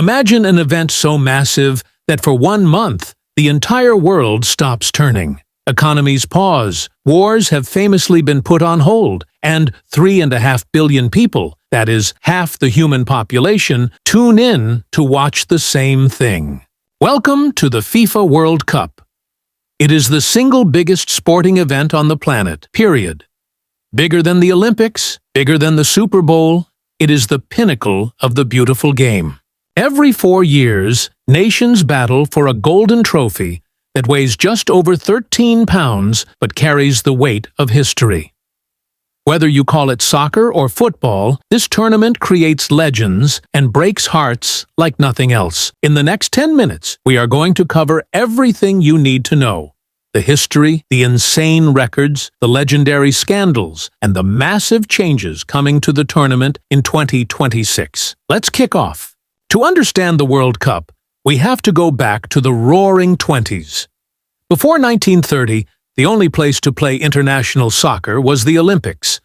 Imagine an event so massive that for 1 month, the entire world stops turning. Economies pause, wars have famously been put on hold, and 3.5 billion people, that is, half the human population, tune in to watch the same thing. Welcome to the FIFA World Cup. It is the single biggest sporting event on the planet, period. Bigger than the Olympics, bigger than the Super Bowl, it is the pinnacle of the beautiful game. Every 4 years, nations battle for a golden trophy that weighs just over 13 pounds but carries the weight of history. Whether you call it soccer or football, this tournament creates legends and breaks hearts like nothing else. In the next 10 minutes, we are going to cover everything you need to know. The history, the insane records, the legendary scandals, and the massive changes coming to the tournament in 2026. Let's kick off. To understand the World Cup, we have to go back to the roaring 20s. Before 1930, the only place to play international soccer was the Olympics.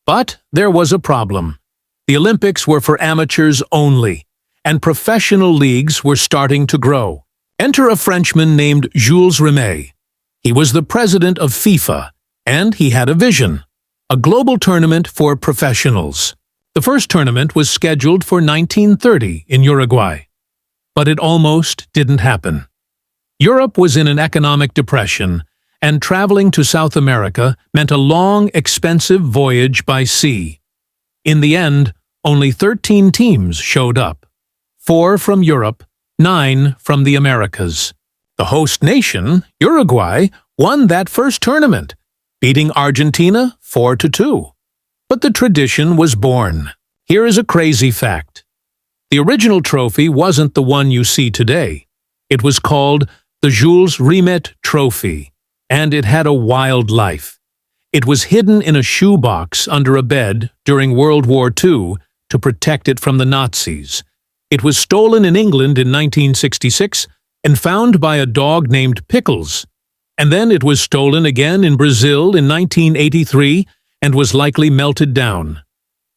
But there was a problem. The Olympics were for amateurs only, and professional leagues were starting to grow. Enter a Frenchman named Jules Rimet. He was the president of FIFA, and he had a vision: a global tournament for professionals. The first tournament was scheduled for 1930 in Uruguay. But it almost didn't happen. Europe was in an economic depression, and traveling to South America meant a long, expensive voyage by sea. In the end, only 13 teams showed up. 4 from Europe, 9 from the Americas. The host nation, Uruguay, won that first tournament, beating Argentina 4-2. But the tradition was born. Here is a crazy fact. The original trophy wasn't the one you see today. It was called the Jules Rimet Trophy, and it had a wild life. It was hidden in a shoebox under a bed during World War II to protect it from the Nazis. It was stolen in England in 1966 and found by a dog named Pickles. And then it was stolen again in Brazil in 1983 and was likely melted down.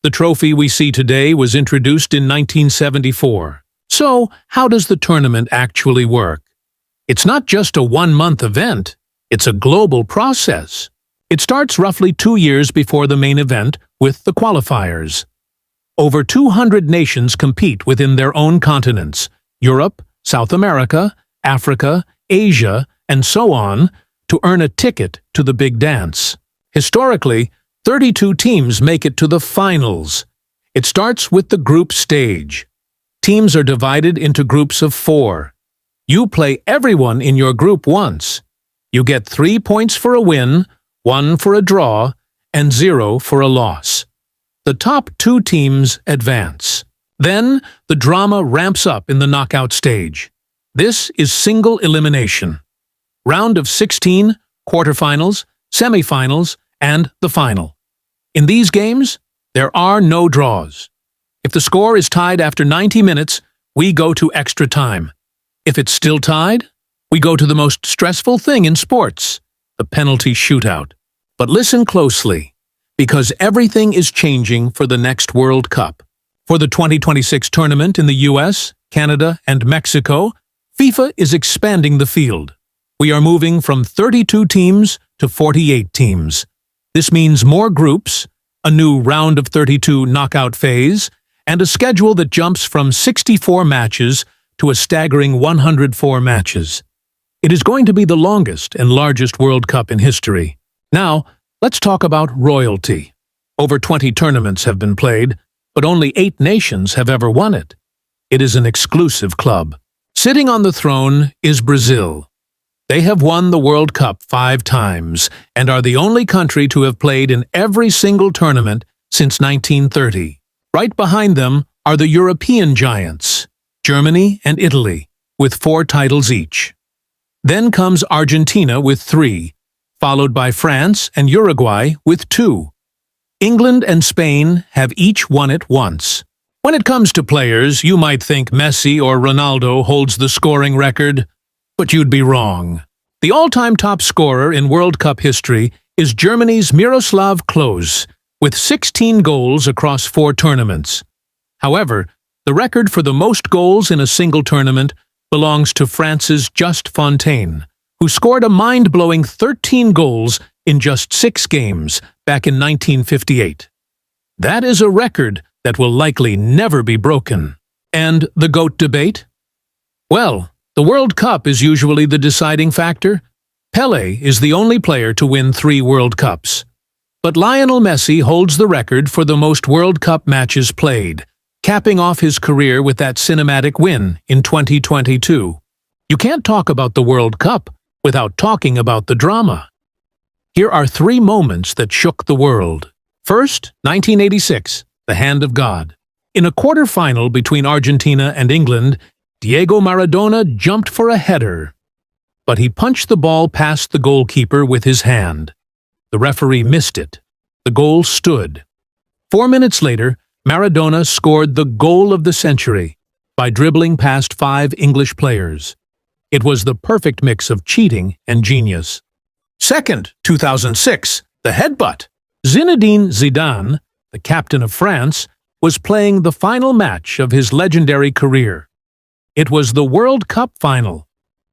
The trophy we see today was introduced in 1974. So, how does the tournament actually work? It's not just a 1-month event, it's a global process. It starts roughly 2 years before the main event with the qualifiers. Over 200 nations compete within their own continents: Europe, South America, Africa, Asia, and so on, to earn a ticket to the big dance. Historically, 32 teams make it to the finals. It starts with the group stage. Teams are divided into groups of 4. You play everyone in your group once. You get 3 points for a win, 1 for a draw, and 0 for a loss. The top 2 teams advance. Then, the drama ramps up in the knockout stage. This is single elimination. Round of 16, quarterfinals, semifinals, and the final. In these games, there are no draws. If the score is tied after 90 minutes, we go to extra time. If it's still tied, we go to the most stressful thing in sports, the penalty shootout. But listen closely, because everything is changing for the next World Cup. For the 2026 tournament in the US, Canada, and Mexico, FIFA is expanding the field. We are moving from 32 teams to 48 teams. This means more groups, a new round of 32 knockout phase, and a schedule that jumps from 64 matches to a staggering 104 matches. It is going to be the longest and largest World Cup in history. Now, let's talk about royalty. Over 20 tournaments have been played, but only 8 nations have ever won it. It is an exclusive club. Sitting on the throne is Brazil. They have won the World Cup 5 times and are the only country to have played in every single tournament since 1930. Right behind them are the European giants, Germany and Italy, with 4 titles each. Then comes Argentina with 3, followed by France and Uruguay with 2. England and Spain have each won it once. When it comes to players, you might think Messi or Ronaldo holds the scoring record, but you'd be wrong. The all-time top scorer in World Cup history is Germany's Miroslav Klose, with 16 goals across 4 tournaments. However, The record for the most goals in a single tournament belongs to France's Just Fontaine, who scored a mind-blowing 13 goals in just 6 games back in 1958. That is a record that will likely never be broken. And the GOAT debate? Well, the World Cup is usually the deciding factor. Pelé is the only player to win 3 World Cups. But Lionel Messi holds the record for the most World Cup matches played, capping off his career with that cinematic win in 2022. You can't talk about the World Cup without talking about the drama. Here are 3 moments that shook the world. First, 1986, the Hand of God. In a quarter-final between Argentina and England, Diego Maradona jumped for a header, but he punched the ball past the goalkeeper with his hand. The referee missed it. The goal stood. 4 minutes later, Maradona scored the goal of the century by dribbling past 5 English players. It was the perfect mix of cheating and genius. Second, 2006, the headbutt. Zinedine Zidane, the captain of France, was playing the final match of his legendary career. It was the World Cup final.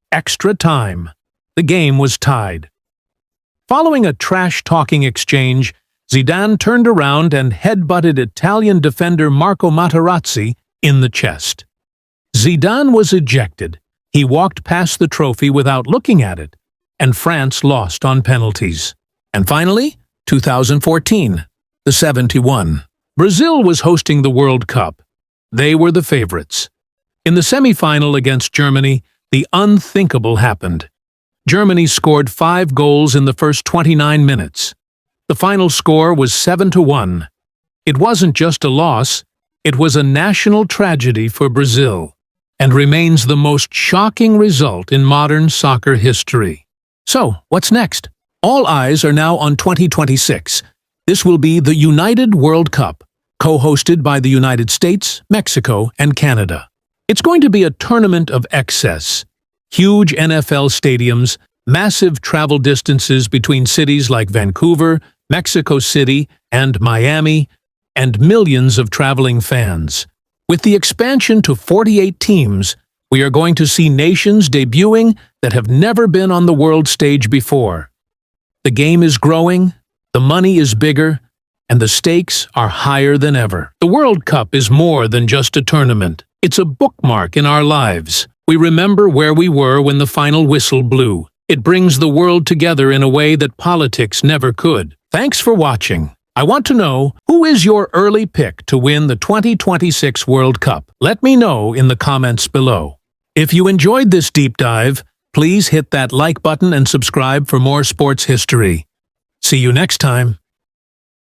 Extra time. The game was tied. Following a trash-talking exchange, Zidane turned around and headbutted Italian defender Marco Materazzi in the chest. Zidane was ejected. He walked past the trophy without looking at it, and France lost on penalties. And finally, 2014, the 71. Brazil was hosting the World Cup. They were the favorites. In the semi-final against Germany, the unthinkable happened. Germany scored 5 goals in the first 29 minutes. The final score was 7-1. It wasn't just a loss, it was a national tragedy for Brazil, and remains the most shocking result in modern soccer history. So, what's next? All eyes are now on 2026. This will be the United World Cup, co-hosted by the United States, Mexico, and Canada. It's going to be a tournament of excess. Huge NFL stadiums, massive travel distances between cities like Vancouver, Mexico City, and Miami, and millions of traveling fans. With the expansion to 48 teams, we are going to see nations debuting that have never been on the world stage before. The game is growing, the money is bigger, and the stakes are higher than ever. The World Cup is more than just a tournament. It's a bookmark in our lives. We remember where we were when the final whistle blew. It brings the world together in a way that politics never could. Thanks for watching. I want to know, who is your early pick to win the 2026 World Cup? Let me know in the comments below. If you enjoyed this deep dive, please hit that like button and subscribe for more sports history. See you next time.